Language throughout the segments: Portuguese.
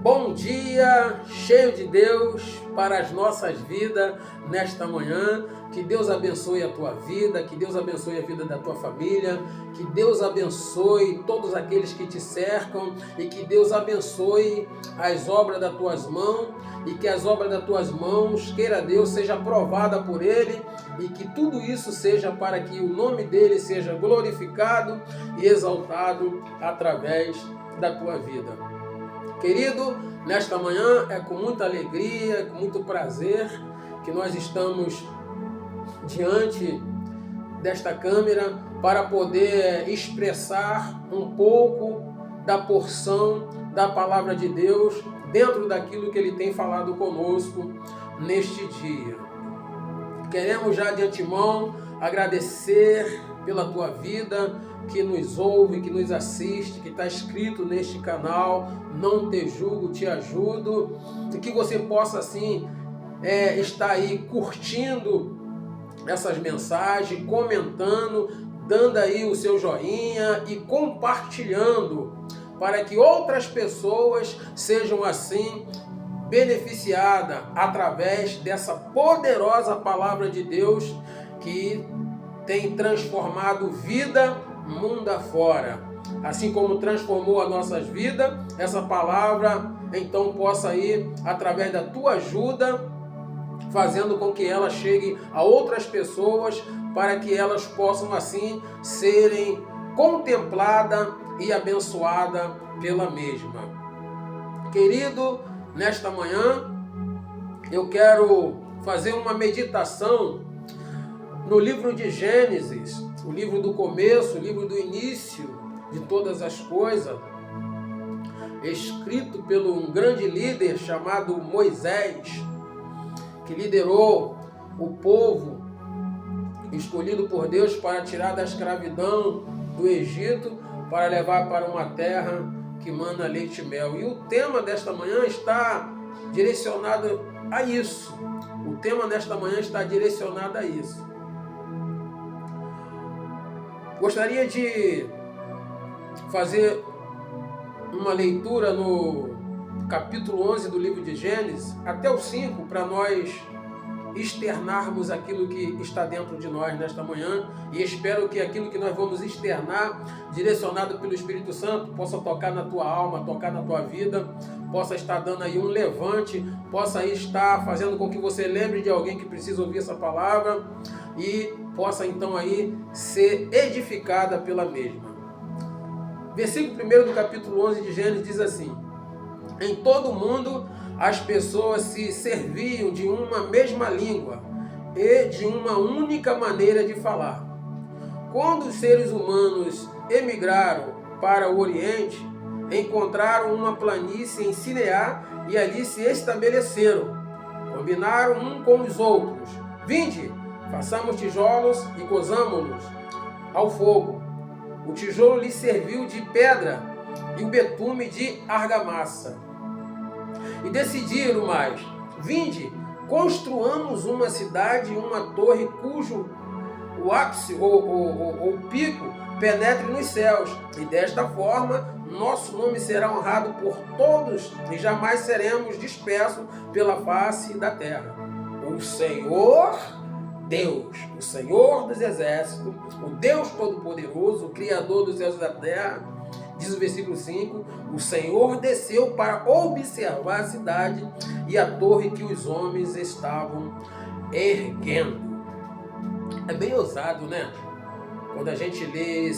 Bom dia, cheio de Deus para as nossas vidas nesta manhã. Que Deus abençoe a tua vida, que Deus abençoe a vida da tua família, que Deus abençoe todos aqueles que te cercam e que Deus abençoe as obras das tuas mãos e que as obras das tuas mãos, queira Deus, seja aprovada por Ele e que tudo isso seja para que o nome dEle seja glorificado e exaltado através da tua vida. Querido, nesta manhã é com muita alegria, com muito prazer que nós estamos diante desta câmera para poder expressar um pouco da porção da palavra de Deus dentro daquilo que Ele tem falado conosco neste dia. Queremos já de antemão agradecer pela tua vida, que nos ouve, que nos assiste, que está inscrito neste canal. Não te julgo, te ajudo, e que você possa assim estar aí curtindo essas mensagens, comentando, dando aí o seu joinha e compartilhando para que outras pessoas sejam assim beneficiadas através dessa poderosa palavra de Deus que tem transformado vida mundo afora. Assim como transformou as nossas vidas, essa palavra então possa ir através da tua ajuda, fazendo com que ela chegue a outras pessoas, para que elas possam assim serem contempladas e abençoadas pela mesma. Querido, nesta manhã eu quero fazer uma meditação no livro de Gênesis, o livro do começo, o livro do início de todas as coisas, escrito por um grande líder chamado Moisés, que liderou o povo escolhido por Deus para tirar da escravidão do Egito, para levar para uma terra que mana leite e mel. E o tema desta manhã está direcionado a isso. O tema desta manhã está direcionado a isso. Gostaria de fazer uma leitura no capítulo 11 do livro de Gênesis, até o 5, para nós externarmos aquilo que está dentro de nós nesta manhã, e espero que aquilo que nós vamos externar, direcionado pelo Espírito Santo, possa tocar na tua alma, tocar na tua vida, possa estar dando aí um levante, possa estar fazendo com que você lembre de alguém que precisa ouvir essa palavra e possa então aí ser edificada pela mesma. Versículo 1 do capítulo 11 de Gênesis diz assim: em todo o mundo as pessoas se serviam de uma mesma língua e de uma única maneira de falar. Quando os seres humanos emigraram para o Oriente, encontraram uma planície em Sinear e ali se estabeleceram. Combinaram um com os outros: vinde, façamos tijolos e cozamo-los ao fogo. O tijolo lhe serviu de pedra e o betume de argamassa. E decidiram mais: vinde, construamos uma cidade, uma torre cujo o ápice ou pico penetre nos céus, e desta forma nosso nome será honrado por todos e jamais seremos dispersos pela face da terra. O Senhor Deus, o Senhor dos exércitos, o Deus Todo-Poderoso, o Criador dos céus e da terra, diz o versículo 5, o Senhor desceu para observar a cidade e a torre que os homens estavam erguendo. É bem ousado, né? Quando a gente lê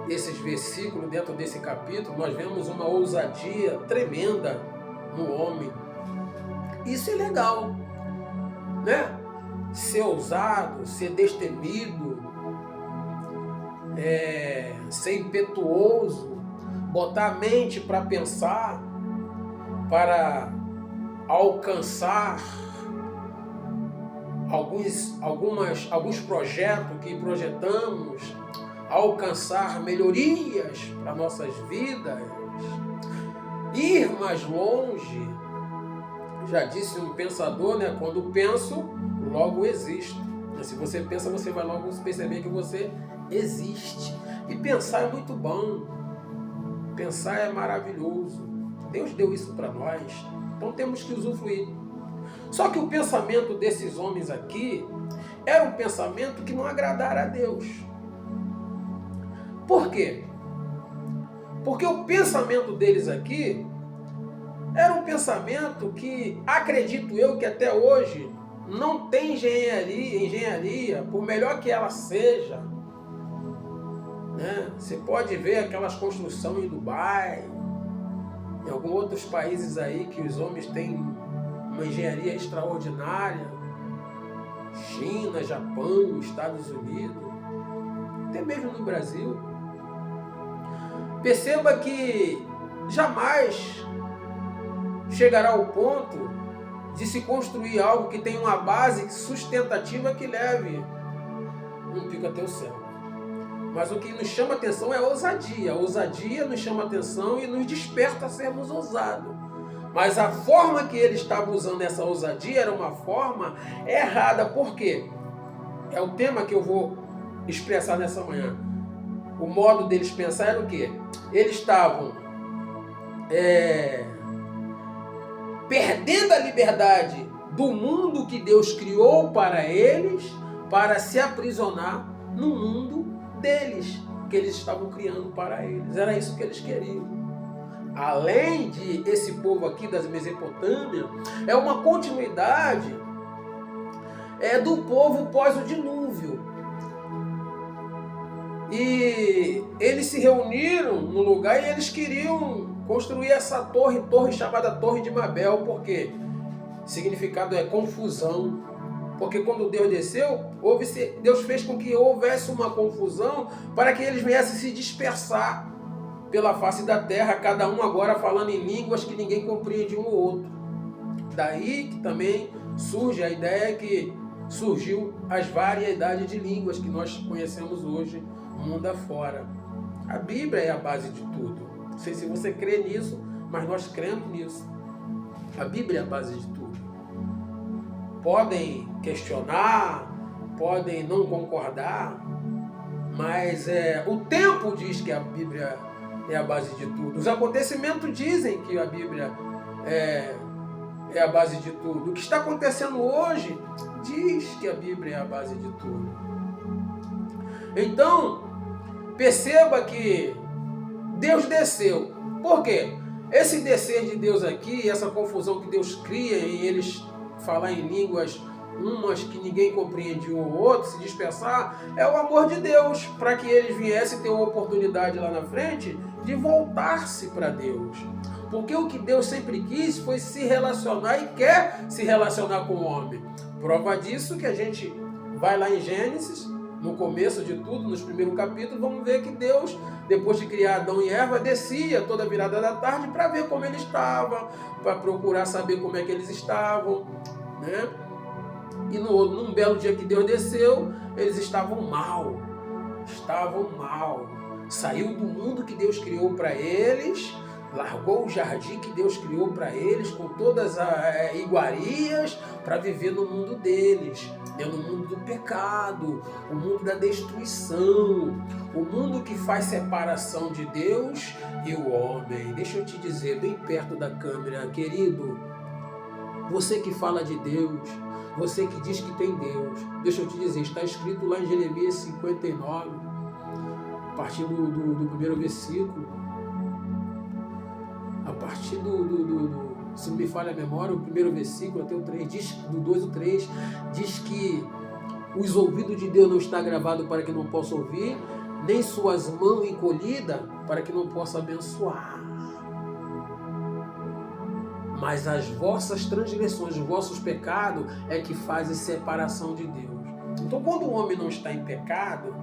esses versículos dentro desse capítulo, nós vemos uma ousadia tremenda no homem. Isso é legal, né? Ser ousado, ser destemido, ser impetuoso, botar a mente para pensar, para alcançar alguns projetos que projetamos, alcançar melhorias para nossas vidas, ir mais longe. Já disse um pensador, né? Quando penso, logo existo. Mas se você pensa, você vai logo perceber que você existe. E pensar é muito bom. Pensar é maravilhoso. Deus deu isso para nós. Então temos que usufruir. Só que o pensamento desses homens aqui era um pensamento que não agradara a Deus. Por quê? Porque o pensamento deles aqui era um pensamento que, acredito eu, que até hoje não tem engenharia, por melhor que ela seja, né? Você pode ver aquelas construções em Dubai, em alguns outros países aí que os homens têm uma engenharia extraordinária, China, Japão, Estados Unidos, até mesmo no Brasil. Perceba que jamais chegará ao ponto de se construir algo que tenha uma base sustentativa que leve um pico até o céu. Mas o que nos chama atenção é a ousadia. A ousadia nos chama atenção e nos desperta a sermos ousados. Mas a forma que ele estava usando essa ousadia era uma forma errada. Por quê? É o tema que eu vou expressar nessa manhã. O modo deles pensar era o quê? Eles estavam perdendo a liberdade do mundo que Deus criou para eles, para se aprisionar no mundo deles, que eles estavam criando para eles. Era isso que eles queriam. Além de esse povo aqui das Mesopotâmia, é uma continuidade do povo pós o dilúvio. E eles se reuniram no lugar e eles queriam construir essa torre chamada Torre de Babel. Por quê? Significado é confusão. Porque quando Deus desceu, Deus fez com que houvesse uma confusão para que eles viessem se dispersar pela face da terra, cada um agora falando em línguas que ninguém compreende um ou outro. Daí que também surge a ideia que surgiu as variedades de línguas que nós conhecemos hoje, mundo afora. A Bíblia é a base de tudo. Não sei se você crê nisso, mas nós cremos nisso. A Bíblia é a base de tudo. Podem questionar, podem não concordar, mas o tempo diz que a Bíblia é a base de tudo. Os acontecimentos dizem que a Bíblia é a base de tudo. O que está acontecendo hoje diz que a Bíblia é a base de tudo. Então, perceba que Deus desceu. Por quê? Esse descer de Deus aqui, essa confusão que Deus cria em eles falar em línguas umas que ninguém compreende um ou outro, se dispersar, é o amor de Deus, para que eles viessem ter uma oportunidade lá na frente de voltar-se para Deus. Porque o que Deus sempre quis foi se relacionar e quer se relacionar com o homem. Prova disso que a gente vai lá em Gênesis, no começo de tudo, nos primeiros capítulos, vamos ver que Deus, depois de criar Adão e Eva, descia toda a virada da tarde para ver como ele estava, para procurar saber como é que eles estavam, né? E num belo dia que Deus desceu, eles estavam mal. Saiu do mundo que Deus criou para eles, largou o jardim que Deus criou para eles, com todas as iguarias, para viver no mundo deles, no mundo do pecado, o mundo da destruição, o mundo que faz separação de Deus e o homem. Deixa eu te dizer, bem perto da câmera, querido, você que fala de Deus, você que diz que tem Deus, deixa eu te dizer, está escrito lá em Jeremias 59, a partir do primeiro versículo, a partir se não me falha a memória, o primeiro versículo até o 3, do 2 ao 3, diz que os ouvidos de Deus não está gravado para que não possa ouvir, nem suas mãos encolhidas para que não possa abençoar. Mas as vossas transgressões, os vossos pecados é que fazem separação de Deus. Então, quando o homem não está em pecado,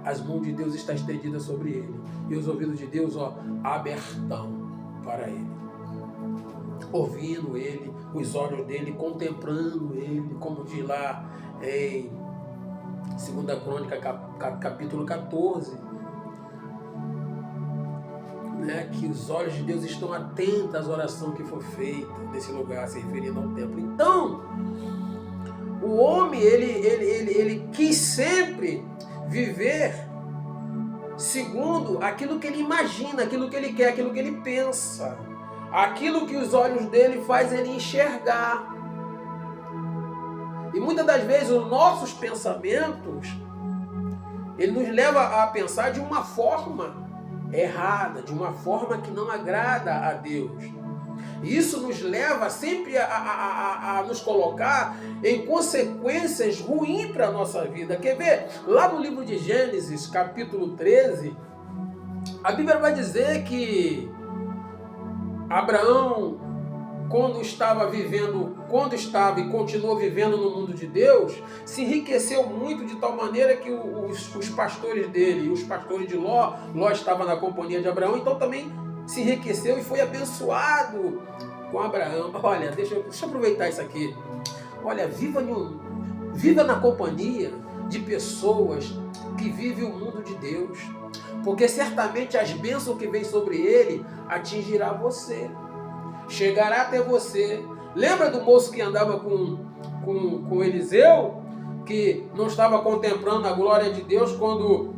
as mãos de Deus estão estendidas sobre ele. E os ouvidos de Deus, abertão para ele. Ouvindo ele, os olhos dele, contemplando ele, como diz lá em 2 Crônica, capítulo 14. Que os olhos de Deus estão atentos às orações que foi feita nesse lugar, se referindo ao templo. Então, o homem, ele quis sempre viver segundo aquilo que ele imagina, aquilo que ele quer, aquilo que ele pensa, aquilo que os olhos dele faz ele enxergar. E muitas das vezes os nossos pensamentos, ele nos leva a pensar de uma forma errada, de uma forma que não agrada a Deus. E isso nos leva sempre a nos colocar em consequências ruins para a nossa vida. Quer ver? Lá no livro de Gênesis, capítulo 13, a Bíblia vai dizer que Abraão, quando estava e continuou vivendo no mundo de Deus, se enriqueceu muito de tal maneira que os pastores dele, os pastores de Ló estava na companhia de Abraão, então também se enriqueceu e foi abençoado com Abraão. Olha, deixa eu aproveitar isso aqui. Olha, viva na companhia de pessoas que vivem o mundo de Deus, porque certamente as bênçãos que vêm sobre ele atingirá você, chegará até você. Lembra do moço que andava com Eliseu, que não estava contemplando a glória de Deus quando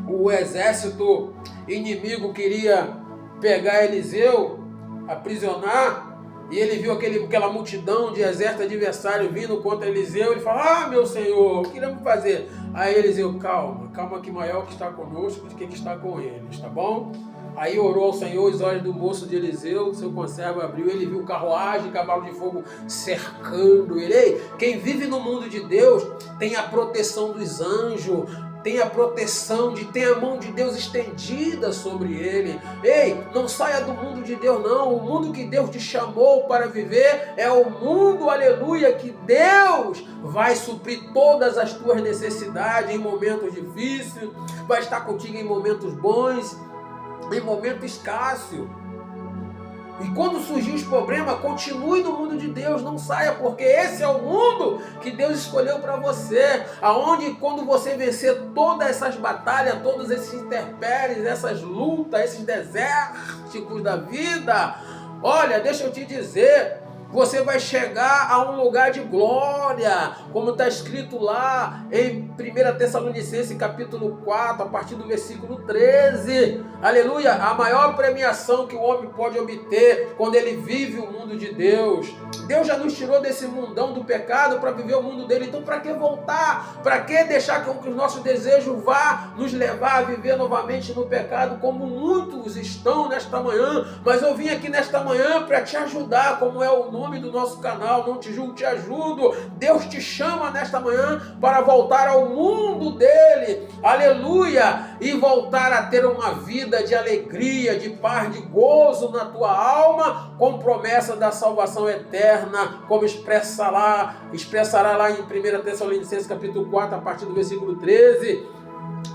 o exército inimigo queria pegar Eliseu, aprisionar, e ele viu aquela multidão de exército adversário vindo contra Eliseu. Ele falou: ah, meu senhor, o que iremos fazer? Aí Eliseu: calma que maior que está conosco do que está com eles, tá bom? Aí orou ao Senhor, os olhos do moço de Eliseu, seu conservo abriu, ele viu carruagem, cavalo de fogo cercando ele. Ei, quem vive no mundo de Deus tem a proteção dos anjos, tem a proteção tem a mão de Deus estendida sobre ele. Ei, não saia do mundo de Deus não. O mundo que Deus te chamou para viver é o mundo, aleluia, que Deus vai suprir todas as tuas necessidades em momentos difíceis, vai estar contigo em momentos bons, em momento escasso. E quando surgir os problemas, continue no mundo de Deus, não saia, porque esse é o mundo que Deus escolheu para você, aonde quando você vencer todas essas batalhas, todos esses intempéries, essas lutas, esses desérticos da vida, olha, deixa eu te dizer, você vai chegar a um lugar de glória, como está escrito lá em 1 Tessalonicenses capítulo 4, a partir do versículo 13. Aleluia! A maior premiação que o homem pode obter quando ele vive o mundo de Deus. Deus já nos tirou desse mundão do pecado para viver o mundo dele. Então para que voltar? Para que deixar que os nossos desejos vá nos levar a viver novamente no pecado, como muitos estão nesta manhã? Mas eu vim aqui nesta manhã para te ajudar, como é o nome do nosso canal, Não Te Julgo, Te Ajudo. Deus te chama nesta manhã para voltar ao mundo dele, aleluia, e voltar a ter uma vida de alegria, de paz, de gozo na tua alma, com promessa da salvação eterna, como expressará lá em 1 Tessalonicenses capítulo 4, a partir do versículo 13.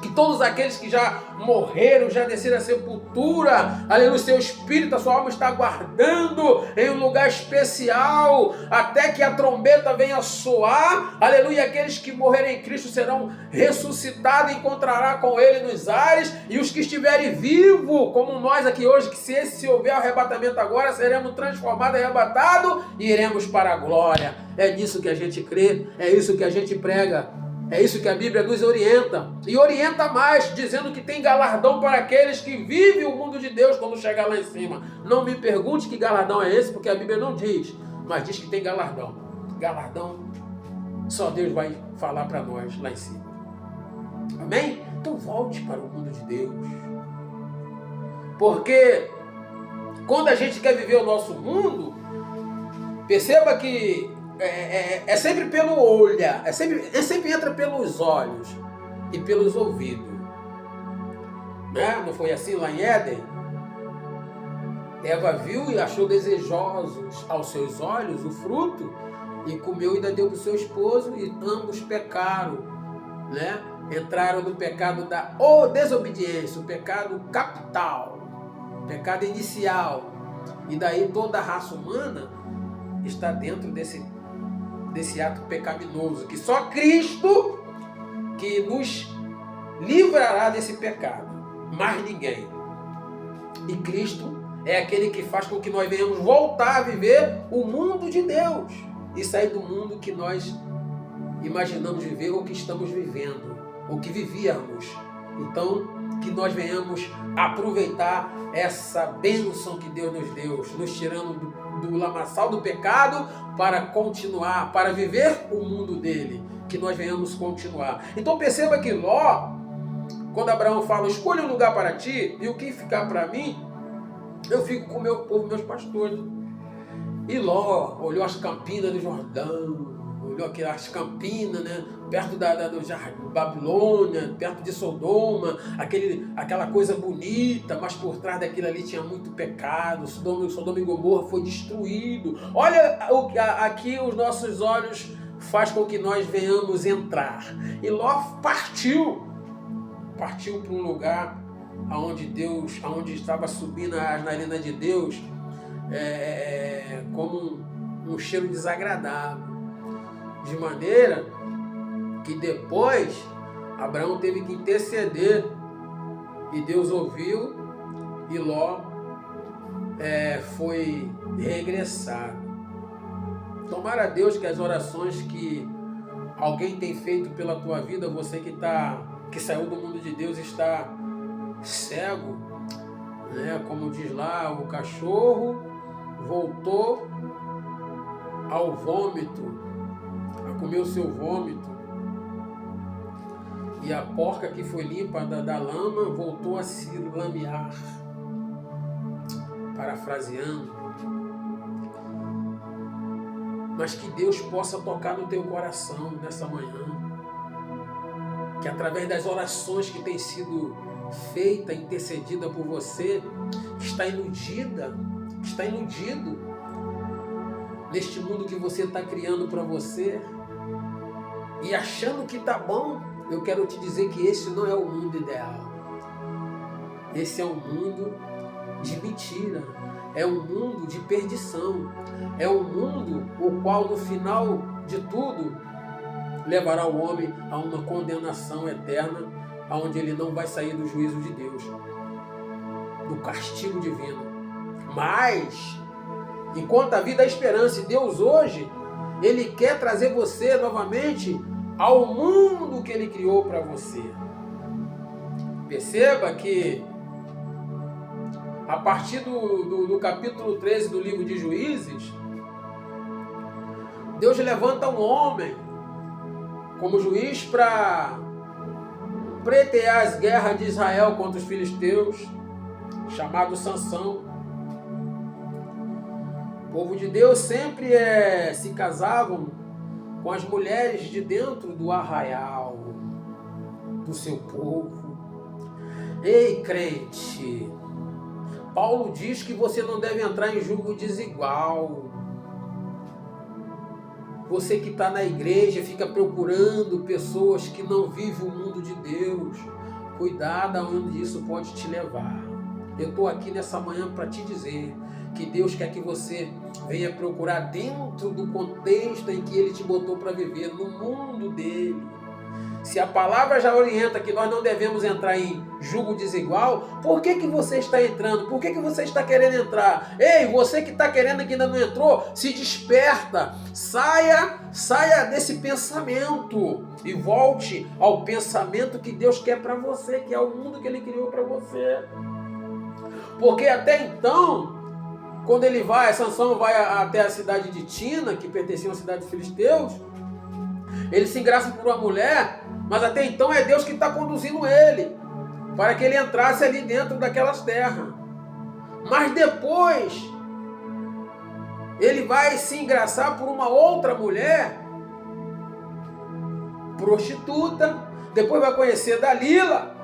Que todos aqueles que já morreram, já desceram à sepultura, aleluia, seu espírito, a sua alma está aguardando em um lugar especial, até que a trombeta venha soar, aleluia, aqueles que morrerem em Cristo serão ressuscitados e encontrará com ele nos ares, e os que estiverem vivos, como nós aqui hoje, que se houver arrebatamento agora, seremos transformados, arrebatados, e iremos para a glória. É nisso que a gente crê, é isso que a gente prega. É isso que a Bíblia nos orienta. E orienta mais, dizendo que tem galardão para aqueles que vivem o mundo de Deus quando chegar lá em cima. Não me pergunte que galardão é esse, porque a Bíblia não diz, mas diz que tem galardão. Galardão, só Deus vai falar para nós lá em cima. Amém? Então volte para o mundo de Deus. Porque quando a gente quer viver o nosso mundo, perceba que é sempre pelo olho, sempre entra pelos olhos e pelos ouvidos, né? Não foi assim lá em Éden? Eva viu e achou desejosos aos seus olhos o fruto e comeu e ainda deu para o seu esposo, e ambos pecaram, né? Entraram no pecado da desobediência, o pecado capital, o pecado inicial, e daí toda a raça humana está dentro desse ato pecaminoso, que só Cristo que nos livrará desse pecado, mais ninguém. E Cristo é aquele que faz com que nós venhamos voltar a viver o mundo de Deus e sair do mundo que nós imaginamos viver ou que estamos vivendo, ou que vivíamos. Então, que nós venhamos aproveitar essa bênção que Deus nos deu, nos tirando do lamaçal do pecado para continuar, para viver o mundo dele, que nós venhamos continuar. Então perceba que Ló, quando Abraão fala, escolha um lugar para ti e o que ficar para mim, eu fico com o meu povo, meus pastores. E Ló olhou as campinas do Jordão, olhou aquelas campinas, né, perto do jardim, Babilônia, perto de Sodoma, aquela coisa bonita, mas por trás daquilo ali tinha muito pecado. Sodoma e Gomorra foi destruído. Olha aqui os nossos olhos faz com que nós venhamos entrar. E Ló partiu para um lugar aonde estava subindo as narinas de Deus, como um cheiro desagradável, de maneira que depois Abraão teve que interceder e Deus ouviu e Ló foi regressado. Tomara a Deus que as orações que alguém tem feito pela tua vida, você que saiu do mundo de Deus, está cego, né? Como diz lá, o cachorro voltou ao vômito, a comer o seu vômito, e a porca que foi limpa da lama voltou a se lamear. Parafraseando. Mas que Deus possa tocar no teu coração nessa manhã, que através das orações que tem sido feita, intercedida por você, está iludido neste mundo que você está criando para você e achando que está bom. Eu quero te dizer que esse não é o mundo ideal. Esse é um mundo de mentira, é um mundo de perdição, é um mundo o qual no final de tudo levará o homem a uma condenação eterna, onde ele não vai sair do juízo de Deus, do castigo divino. Mas, enquanto a vida é esperança, e Deus hoje, Ele quer trazer você novamente ao mundo que Ele criou para você. Perceba que a partir do capítulo 13 do livro de Juízes, Deus levanta um homem como juiz para pretear as guerras de Israel contra os filisteus, chamado Sansão. O povo de Deus sempre se casavam com as mulheres de dentro do arraial do seu povo. Ei, crente, Paulo diz que você não deve entrar em julgo desigual. Você que está na igreja fica procurando pessoas que não vivem o mundo de Deus. Cuidado aonde isso pode te levar. Eu estou aqui nessa manhã para te dizer que Deus quer que você venha procurar dentro do contexto em que Ele te botou para viver, no mundo dele. Se a palavra já orienta que nós não devemos entrar em julgo desigual, por que você está entrando? Por que você está querendo entrar? Ei, você que está querendo que ainda não entrou, se desperta, saia desse pensamento e volte ao pensamento que Deus quer para você, que é o mundo que Ele criou para você. Porque até então, quando Sansão vai até a cidade de Tina, que pertencia à cidade dos filisteus, ele se engraça por uma mulher, mas até então é Deus que está conduzindo ele, para que ele entrasse ali dentro daquelas terras. Mas depois, ele vai se engraçar por uma outra mulher, prostituta, depois vai conhecer Dalila,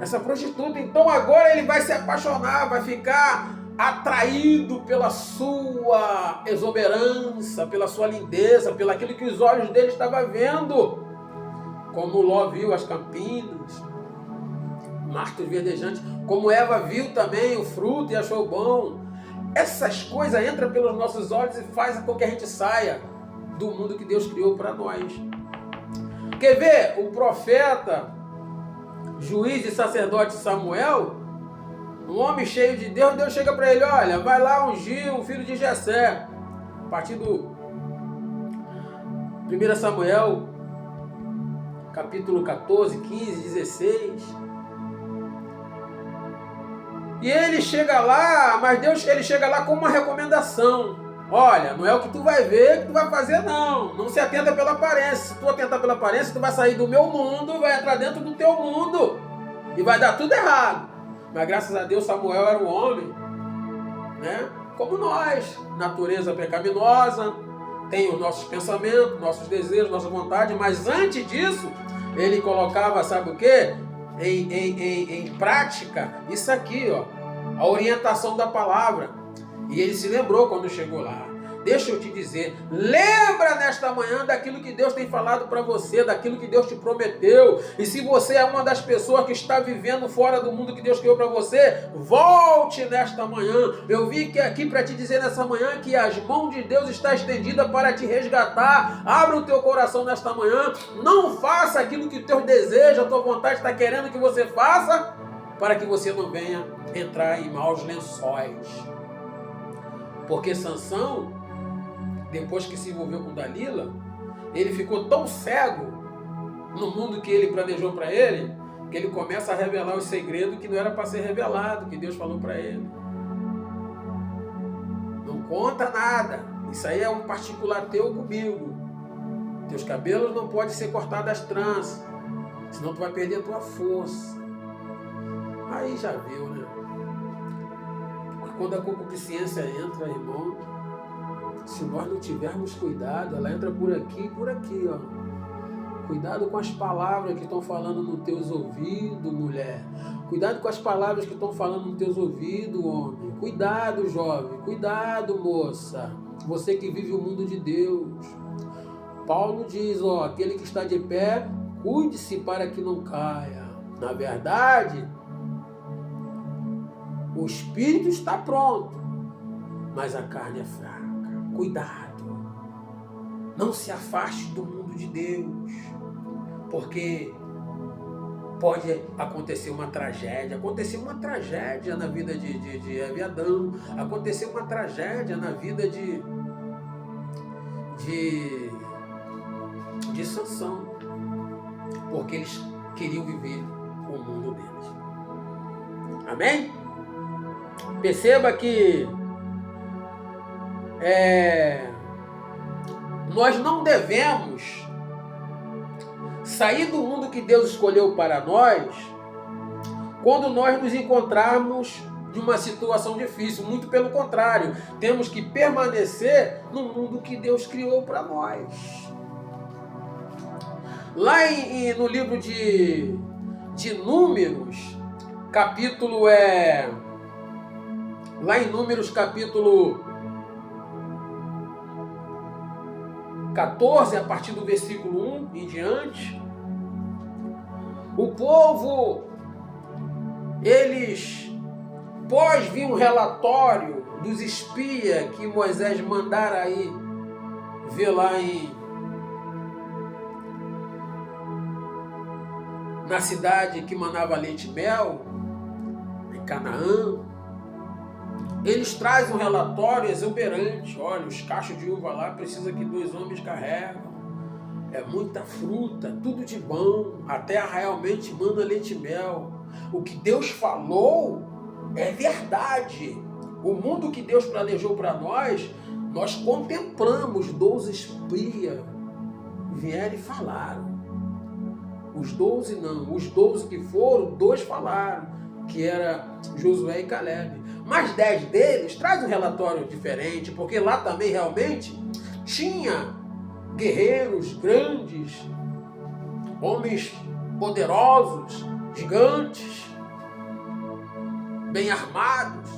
essa prostituta. Então agora ele vai se apaixonar, vai ficar atraído pela sua exuberância, pela sua lindeza, pelo aquilo que os olhos dele estavam vendo. Como Ló viu as campinas, marcos verdejantes, como Eva viu também o fruto e achou bom. Essas coisas entram pelos nossos olhos e fazem com que a gente saia do mundo que Deus criou para nós. Quer ver? O profeta, juiz e sacerdote Samuel, um homem cheio de Deus, Deus chega para ele, olha, vai lá ungir o filho de Jessé. A partir do 1 Samuel, capítulo 14, 15, 16. E ele chega lá, mas Deus, ele chega lá com uma recomendação. Olha, não é o que tu vai ver que tu vai fazer, não. Não se atenta pela aparência. Se tu atentar pela aparência, tu vai sair do meu mundo, vai entrar dentro do teu mundo. E vai dar tudo errado. Mas graças a Deus, Samuel era um homem, né? Como nós, natureza pecaminosa, tem os nossos pensamentos, nossos desejos, nossa vontade, mas antes disso, ele colocava, sabe o quê? Em prática, isso aqui, ó, a orientação da palavra. E ele se lembrou quando chegou lá. Deixa eu te dizer, lembra nesta manhã daquilo que Deus tem falado para você, daquilo que Deus te prometeu. E se você é uma das pessoas que está vivendo fora do mundo que Deus criou para você, volte nesta manhã. Eu vim aqui para te dizer nessa manhã que as mãos de Deus estão estendidas para te resgatar. Abra o teu coração nesta manhã. Não faça aquilo que o teu desejo, a tua vontade está querendo que você faça, para que você não venha entrar em maus lençóis. Porque Sansão, depois que se envolveu com Dalila, ele ficou tão cego no mundo que ele planejou para ele, que ele começa a revelar os segredos que não era para ser revelado, que Deus falou para ele. Não conta nada. Isso aí é um particular teu comigo. Teus cabelos não podem ser cortados às tranças, senão tu vai perder a tua força. Aí já viu, né? Porque quando a concupiscência entra, irmão, se nós não tivermos cuidado, ela entra por aqui e por aqui, ó. Cuidado com as palavras que estão falando nos teus ouvidos, mulher. Cuidado com as palavras que estão falando nos teus ouvidos, homem. Cuidado, jovem. Cuidado, moça. Você que vive o mundo de Deus. Paulo diz, ó, aquele que está de pé, cuide-se para que não caia. Na verdade, o espírito está pronto, mas a carne é fraca. Cuidado, não se afaste do mundo de Deus, porque pode acontecer uma tragédia. Aconteceu uma tragédia na vida de Eva e Adão, aconteceu uma tragédia na vida de Sansão, porque eles queriam viver o mundo deles. Amém? Perceba que nós não devemos sair do mundo que Deus escolheu para nós quando nós nos encontrarmos em uma situação difícil. Muito pelo contrário, temos que permanecer no mundo que Deus criou para nós. Lá no livro de Números, capítulo lá em Números, capítulo 14, a partir do versículo 1 em diante, o povo, eles, pós vir um relatório dos espias que Moisés mandara aí ver lá na cidade que manava leite e mel, em Canaã, eles trazem um relatório exuberante. Olha, os cachos de uva lá precisa que 2 homens carregam. É muita fruta, tudo de bom. A terra realmente manda leite e mel. O que Deus falou é verdade. O mundo que Deus planejou para nós contemplamos. 12 espias vieram e falaram. Os 12 não. Os 12 que foram, 2 falaram, que era Josué e Caleb. Mas 10 deles traz um relatório diferente, porque lá também realmente tinha guerreiros grandes, homens poderosos, gigantes, bem armados.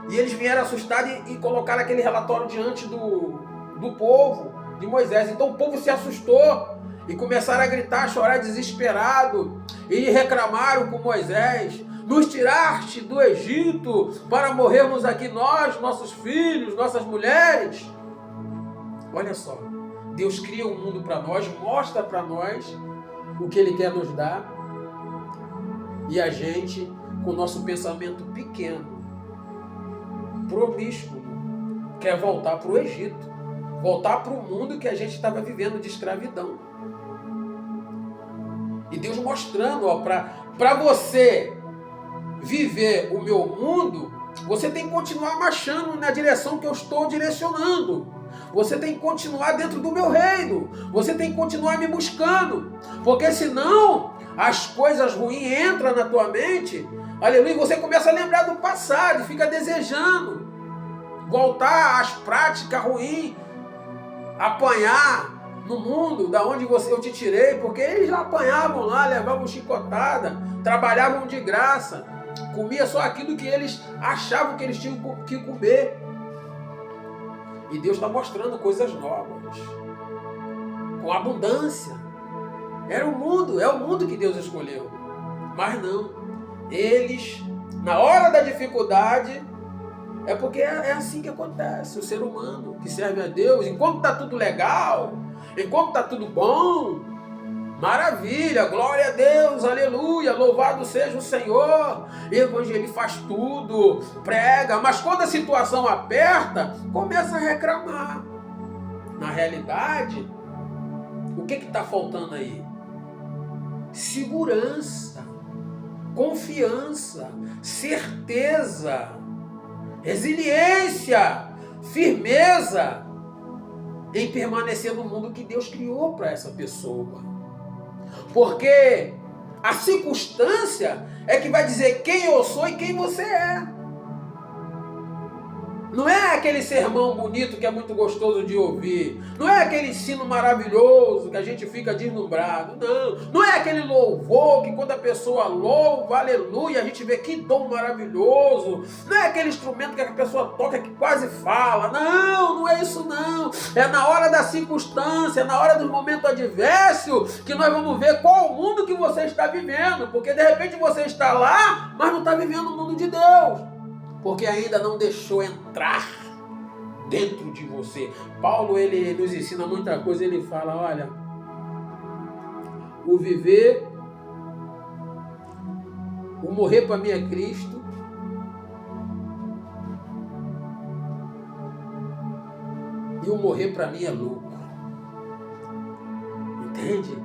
E eles vieram assustados e colocaram aquele relatório diante do povo, de Moisés. Então o povo se assustou e começaram a gritar, a chorar desesperado, e reclamaram com Moisés: nos tiraste do Egito para morrermos aqui nós, nossos filhos, nossas mulheres. Olha só, Deus cria um mundo para nós, mostra para nós o que Ele quer nos dar, e a gente, com o nosso pensamento pequeno, promíscuo, quer voltar para o Egito, voltar para o mundo que a gente estava vivendo de escravidão. E Deus mostrando, ó, para você viver o meu mundo, você tem que continuar marchando na direção que eu estou direcionando. Você tem que continuar dentro do meu reino. Você tem que continuar me buscando. Porque senão as coisas ruins entram na tua mente, aleluia, e você começa a lembrar do passado e fica desejando voltar às práticas ruins, apanhar no mundo da onde eu te tirei, porque eles já apanhavam lá, levavam chicotada, trabalhavam de graça, comia só aquilo que eles achavam que eles tinham que comer. E Deus está mostrando coisas novas, com abundância. Era o mundo, é o mundo que Deus escolheu. Mas não, eles, na hora da dificuldade, é porque é assim que acontece. O ser humano que serve a Deus, enquanto está tudo legal, enquanto está tudo bom, maravilha, glória a Deus, aleluia, louvado seja o Senhor, evangelho faz tudo, prega, mas quando a situação aperta, começa a reclamar. Na realidade, o que está faltando aí? Segurança, confiança, certeza, resiliência, firmeza em permanecer no mundo que Deus criou para essa pessoa. Porque a circunstância é que vai dizer quem eu sou e quem você é. Não é aquele sermão bonito que é muito gostoso de ouvir. Não é aquele ensino maravilhoso que a gente fica deslumbrado. Não. Não é aquele louvor que quando a pessoa louva, aleluia, a gente vê que dom maravilhoso. Não é aquele instrumento que a pessoa toca que quase fala. Não, não é isso não. É na hora da circunstância, na hora do momento adverso, que nós vamos ver qual o mundo que você está vivendo. Porque de repente você está lá, mas não está vivendo o mundo de Deus. Porque ainda não deixou entrar dentro de você. Paulo, ele nos ensina muita coisa. Ele fala, olha, o viver, o morrer para mim é Cristo, e o morrer para mim é lucro. Entende?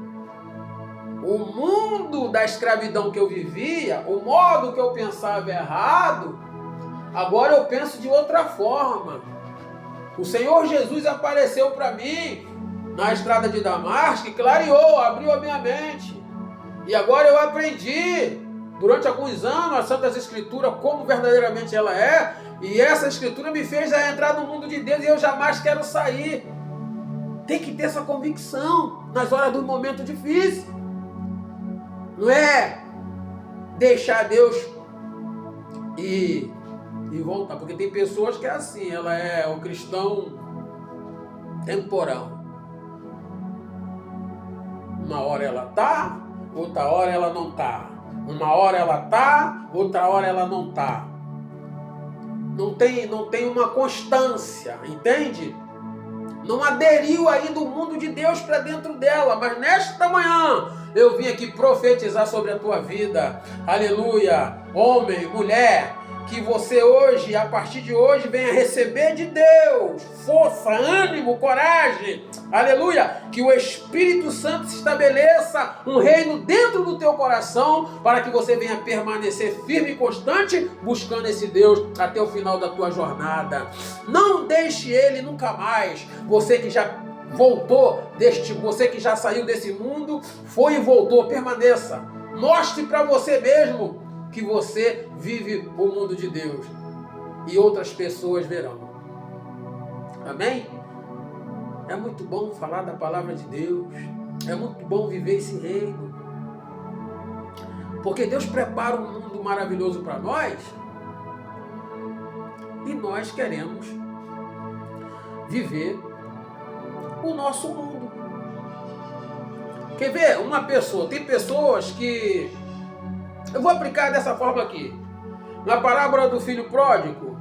O mundo da escravidão que eu vivia, o modo que eu pensava errado, agora eu penso de outra forma. O Senhor Jesus apareceu para mim na estrada de Damasco e clareou, abriu a minha mente. E agora eu aprendi, durante alguns anos, as Santas Escrituras, como verdadeiramente ela é. E essa Escritura me fez entrar no mundo de Deus e eu jamais quero sair. Tem que ter essa convicção nas horas do momento difícil. Não é deixar Deus e voltar, porque tem pessoas que é assim, ela é o cristão temporal. Uma hora ela tá, outra hora ela não tá. Uma hora ela tá, outra hora ela não tá. Não tem uma constância, entende? Não aderiu aí do mundo de Deus para dentro dela, mas nesta manhã eu vim aqui profetizar sobre a tua vida. Aleluia, homem, mulher, que você hoje, a partir de hoje, venha receber de Deus força, ânimo, coragem, aleluia, que o Espírito Santo se estabeleça um reino dentro do teu coração, para que você venha permanecer firme e constante, buscando esse Deus até o final da tua jornada. Não deixe Ele nunca mais. Você que já voltou você que já saiu desse mundo, foi e voltou, permaneça. Mostre para você mesmo que você vive o mundo de Deus e outras pessoas verão. Amém? É muito bom falar da palavra de Deus, é muito bom viver esse reino, porque Deus prepara um mundo maravilhoso para nós e nós queremos viver o nosso mundo. Quer ver? Uma pessoa, tem pessoas que eu vou aplicar dessa forma aqui. Na parábola do filho pródigo,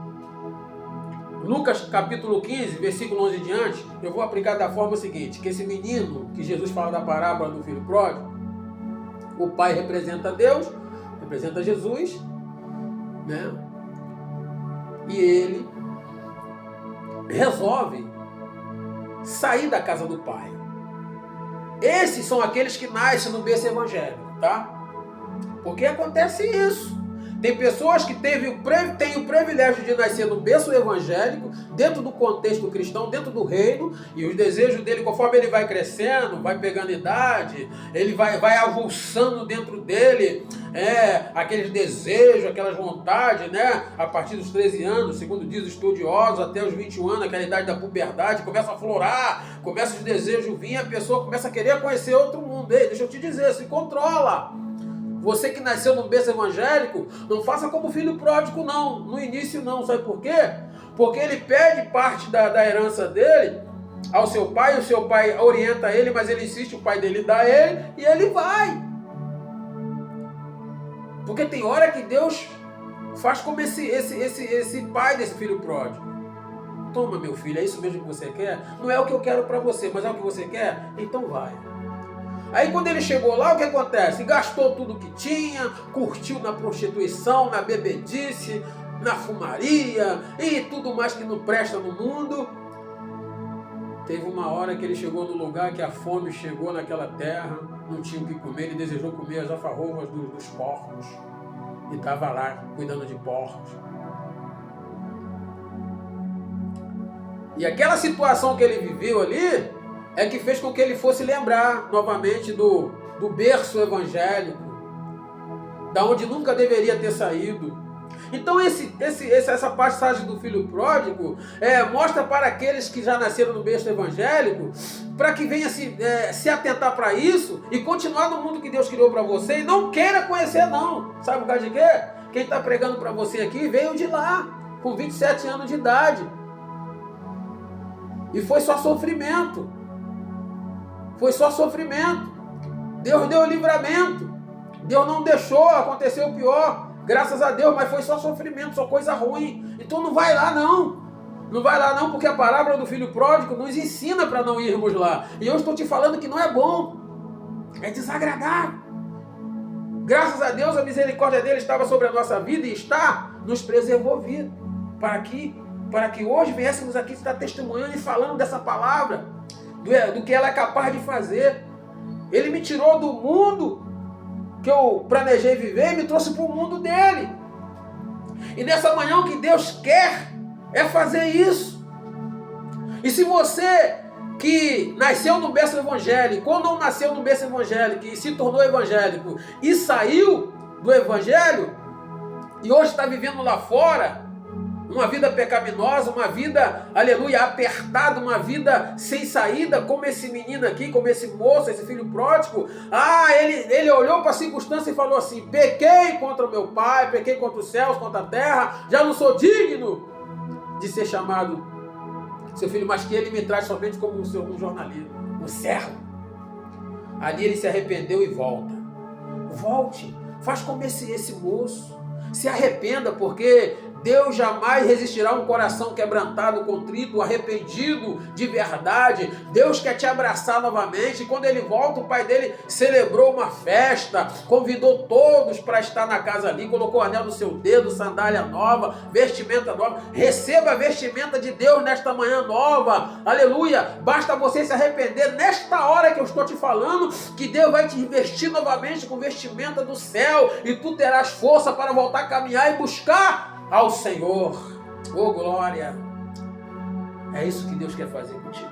Lucas capítulo 15, versículo 11 em diante, eu vou aplicar da forma seguinte, que esse menino, que Jesus fala da parábola do filho pródigo, o pai representa Deus, representa Jesus, né? E ele resolve sair da casa do pai. Esses são aqueles que nascem no berço evangélico, tá? Porque acontece isso. Tem pessoas que têm o privilégio de nascer no berço evangélico, dentro do contexto cristão, dentro do reino, e os desejos dele, conforme ele vai crescendo, vai pegando idade, ele vai avulsando dentro dele, aqueles desejos, aquelas vontades, né? A partir dos 13 anos, segundo diz os estudiosos, até os 21 anos, aquela idade da puberdade, começa a florar, começa os desejos vir, a pessoa começa a querer conhecer outro mundo. Ei, deixa eu te dizer, se controla. Você que nasceu no berço evangélico, não faça como o filho pródigo, não. No início, não. Sabe por quê? Porque ele pede parte da herança dele ao seu pai, o seu pai orienta ele, mas ele insiste, o pai dele dá ele, e ele vai. Porque tem hora que Deus faz como esse pai desse filho pródigo. Toma, meu filho, é isso mesmo que você quer? Não é o que eu quero para você, mas é o que você quer? Então vai. Aí quando ele chegou lá, o que acontece? Gastou tudo que tinha, curtiu na prostituição, na bebedice, na fumaria e tudo mais que não presta no mundo. Teve uma hora que ele chegou no lugar que a fome chegou naquela terra, não tinha o que comer, ele desejou comer as alfarrobas dos porcos e estava lá cuidando de porcos. E aquela situação que ele viveu ali é que fez com que ele fosse lembrar novamente do berço evangélico, da onde nunca deveria ter saído. Então essa passagem do filho pródigo mostra para aqueles que já nasceram no berço evangélico, para que venha se atentar para isso e continuar no mundo que Deus criou para você e não queira conhecer não. Sabe por causa de quê? Quem está pregando para você aqui veio de lá, com 27 anos de idade. E foi só sofrimento. Foi só sofrimento. Deus deu o livramento. Deus não deixou acontecer o pior. Graças a Deus, mas foi só sofrimento, só coisa ruim. Então não vai lá não. Não vai lá não, porque a palavra do filho pródigo nos ensina para não irmos lá. E eu estou te falando que não é bom. É desagradável. Graças a Deus, a misericórdia dele estava sobre a nossa vida e está, nos preservou vida. Para que hoje viéssemos aqui estar testemunhando e falando dessa palavra. Do que ela é capaz de fazer. Ele me tirou do mundo que eu planejei viver e me trouxe para o mundo dele. E nessa manhã o que Deus quer é fazer isso. E se você que nasceu no berço evangélico, ou não nasceu no berço evangélico e se tornou evangélico e saiu do evangelho e hoje está vivendo lá fora, uma vida pecaminosa, uma vida, aleluia, apertada, uma vida sem saída, como esse menino aqui, como esse moço, esse filho pródigo. Ele olhou para a circunstância e falou assim: pequei contra o meu pai, pequei contra os céus, contra a terra, já não sou digno de ser chamado seu filho, mas que ele me traz somente como um jornalista, um servo. Ali ele se arrependeu e volta. Volte, faz como esse moço, se arrependa, porque Deus jamais resistirá a um coração quebrantado, contrito, arrependido de verdade. Deus quer te abraçar novamente. E quando ele volta, o pai dele celebrou uma festa, convidou todos para estar na casa ali, colocou o anel no seu dedo, sandália nova, vestimenta nova. Receba a vestimenta de Deus nesta manhã nova. Aleluia! Basta você se arrepender nesta hora que eu estou te falando, que Deus vai te vestir novamente com vestimenta do céu e tu terás força para voltar a caminhar e buscar ao Senhor. Oh, glória! É isso que Deus quer fazer contigo.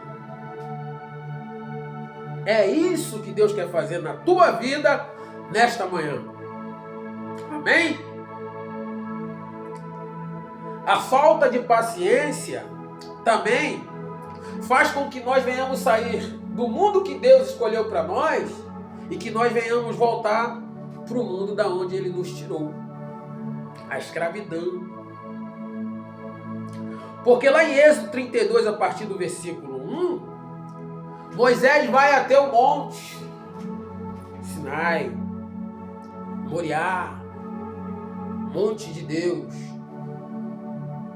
É isso que Deus quer fazer na tua vida nesta manhã. Amém? A falta de paciência também faz com que nós venhamos sair do mundo que Deus escolheu para nós e que nós venhamos voltar para o mundo da onde Ele nos tirou. A escravidão. Porque lá em Êxodo 32, a partir do versículo 1, Moisés vai até o monte Sinai, Moriá, monte de Deus.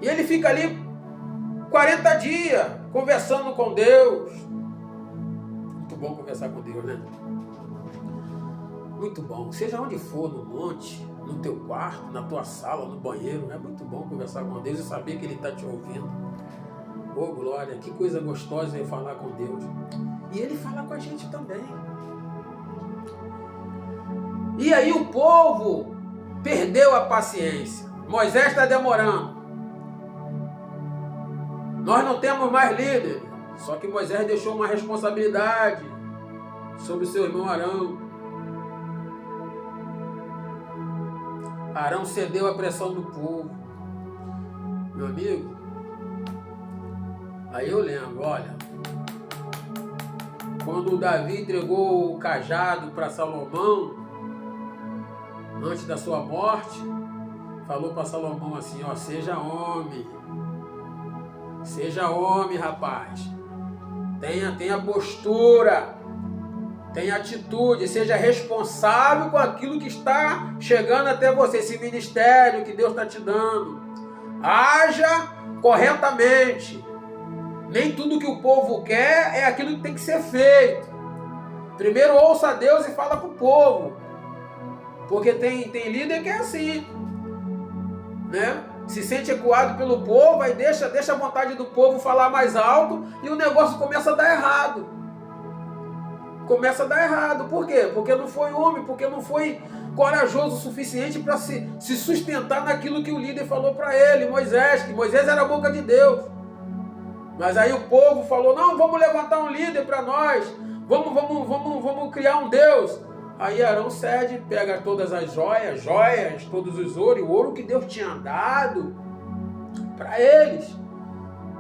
E ele fica ali 40 dias conversando com Deus. Muito bom conversar com Deus, né? Muito bom. Seja onde for, no monte, no teu quarto, na tua sala, no banheiro, é muito bom conversar com Deus e saber que Ele está te ouvindo. Oh, glória, que coisa gostosa é falar com Deus. E Ele fala com a gente também. E aí o povo perdeu a paciência. Moisés está demorando. Nós não temos mais líder. Só que Moisés deixou uma responsabilidade sobre o seu irmão Arão. Arão cedeu à pressão do povo. Meu amigo, aí eu lembro, olha, quando Davi entregou o cajado para Salomão, antes da sua morte, falou para Salomão assim, ó, seja homem, rapaz, tenha postura, tenha atitude, seja responsável com aquilo que está chegando até você, esse ministério que Deus está te dando. Haja corretamente. Nem tudo que o povo quer é aquilo que tem que ser feito. Primeiro ouça a Deus e fala com o povo. Porque tem líder que é assim, né? Se sente ecoado pelo povo, aí deixa a vontade do povo falar mais alto e o negócio começa a dar errado. Começa a dar errado. Por quê? Porque não foi homem, porque não foi corajoso o suficiente para se sustentar naquilo que o líder falou para ele, Moisés, que Moisés era a boca de Deus. Mas aí o povo falou, não, vamos levantar um líder para nós, vamos criar um Deus. Aí Arão cede, pega todas as joias, todos os ouros, o ouro que Deus tinha dado para eles.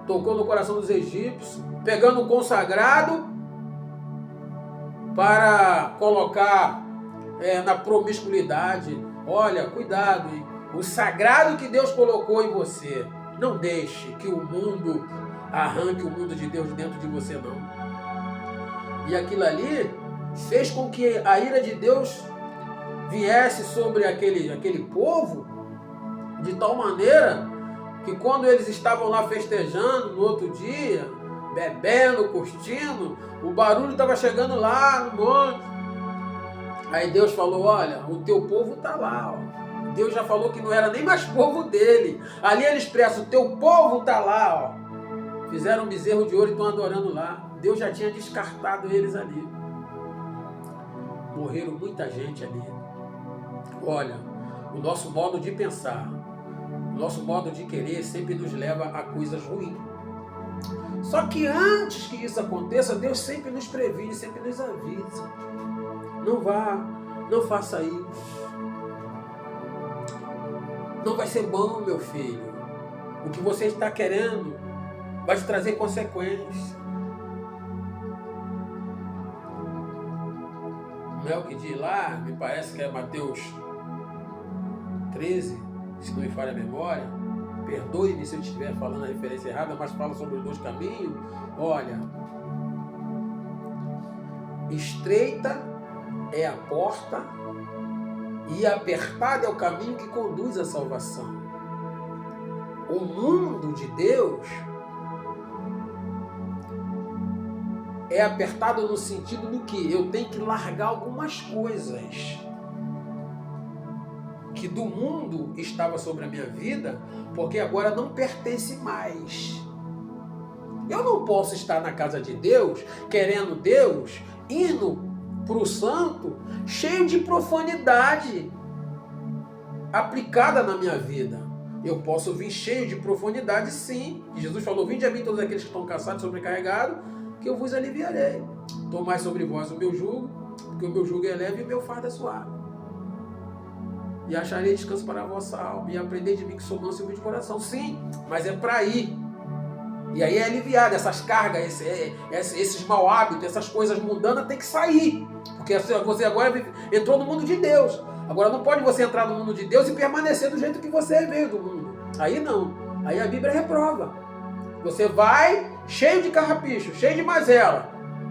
Tocou no coração dos egípcios, pegando o consagrado para colocar na promiscuidade. Olha, cuidado, hein? O sagrado que Deus colocou em você, não deixe que o mundo arranque o mundo de Deus dentro de você, não. E aquilo ali fez com que a ira de Deus viesse sobre aquele povo de tal maneira que quando eles estavam lá festejando no outro dia, bebendo, curtindo, o barulho estava chegando lá no monte. Aí Deus falou, olha, o teu povo está lá, ó. Deus já falou que não era nem mais povo dele. Ali ele expressa, o teu povo está lá, ó. Fizeram um bezerro de ouro e estão adorando lá. Deus já tinha descartado eles ali. Morreram muita gente ali. Olha, o nosso modo de pensar, o nosso modo de querer sempre nos leva a coisas ruins. Só que antes que isso aconteça, Deus sempre nos previne, sempre nos avisa. Não vá, não faça isso. Não vai ser bom, meu filho. O que você está querendo vai te trazer consequências. Não é o que diz lá, me parece que é Mateus 13, se não me falha a memória. Perdoe-me se eu estiver falando a referência errada, mas fala sobre os dois caminhos. Olha, estreita é a porta e apertado é o caminho que conduz à salvação. O mundo de Deus é apertado no sentido do que eu tenho que largar algumas coisas que do mundo estava sobre a minha vida, porque agora não pertence mais. Eu não posso estar na casa de Deus, querendo Deus, indo para o santo, cheio de profanidade aplicada na minha vida. Eu posso vir cheio de profundidade, sim. Jesus falou, vinde a mim todos aqueles que estão cansados e sobrecarregados, que eu vos aliviarei. Tomai sobre vós o meu jugo, porque o meu jugo é leve e o meu fardo é suave. E acharei descanso para a vossa alma, e aprendei de mim que sou manso e humilde de coração. Sim, mas é para ir. E aí é aliviado, essas cargas, esses mau hábitos, essas coisas mundanas tem que sair. Porque você agora entrou no mundo de Deus. Agora não pode você entrar no mundo de Deus e permanecer do jeito que você veio do mundo. Aí não. Aí a Bíblia reprova. Você vai cheio de carrapicho, cheio de mazela.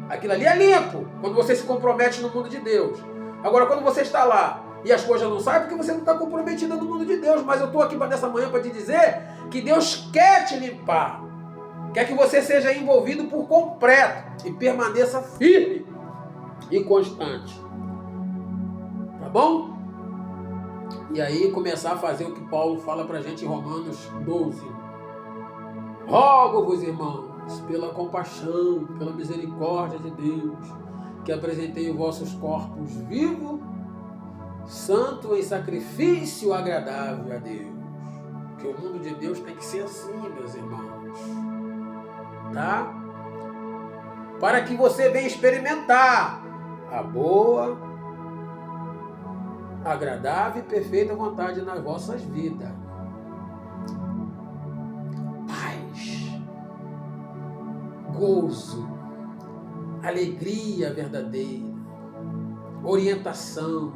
Aquilo ali é limpo quando você se compromete no mundo de Deus. Agora quando você está lá e as coisas não saem, porque você não está comprometida no mundo de Deus. Mas eu estou aqui nessa manhã para te dizer que Deus quer te limpar. Quer que você seja envolvido por completo e permaneça firme e constante. Tá bom? E aí começar a fazer o que Paulo fala para a gente em Romanos 12. Rogo-vos, irmão, pela compaixão, pela misericórdia de Deus, que apresentei os vossos corpos vivos, santo em sacrifício agradável a Deus. Que o mundo de Deus tem que ser assim, meus irmãos. Tá? Para que você venha experimentar a boa, agradável e perfeita vontade nas vossas vidas. Paz, gozo, alegria verdadeira, orientação,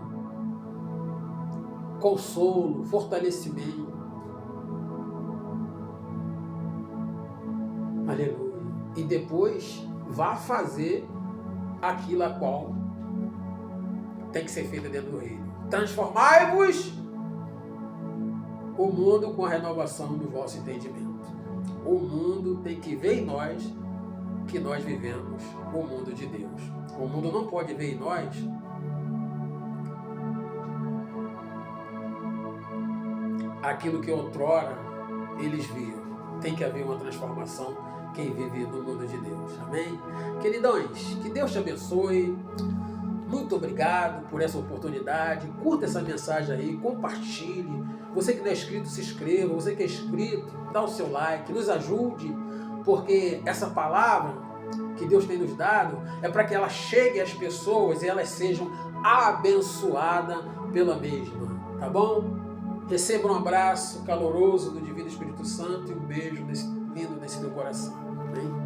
consolo, fortalecimento. Aleluia. E depois vá fazer aquilo a qual tem que ser feito dentro do reino. Transformai-vos o mundo com a renovação do vosso entendimento. O mundo tem que ver em nós que nós vivemos o mundo de Deus. O mundo não pode ver em nós aquilo que outrora eles viam. Tem que haver uma transformação quem vive no mundo de Deus. Amém? Queridões, que Deus te abençoe. Muito obrigado por essa oportunidade. Curta essa mensagem aí, compartilhe. Você que não é inscrito, se inscreva. Você que é inscrito, dá o seu like, nos ajude, porque essa palavra que Deus tem nos dado é para que ela chegue às pessoas e elas sejam abençoadas pela mesma. Tá bom? Receba um abraço caloroso do Divino Espírito Santo e um beijo lindo nesse meu coração. Amém?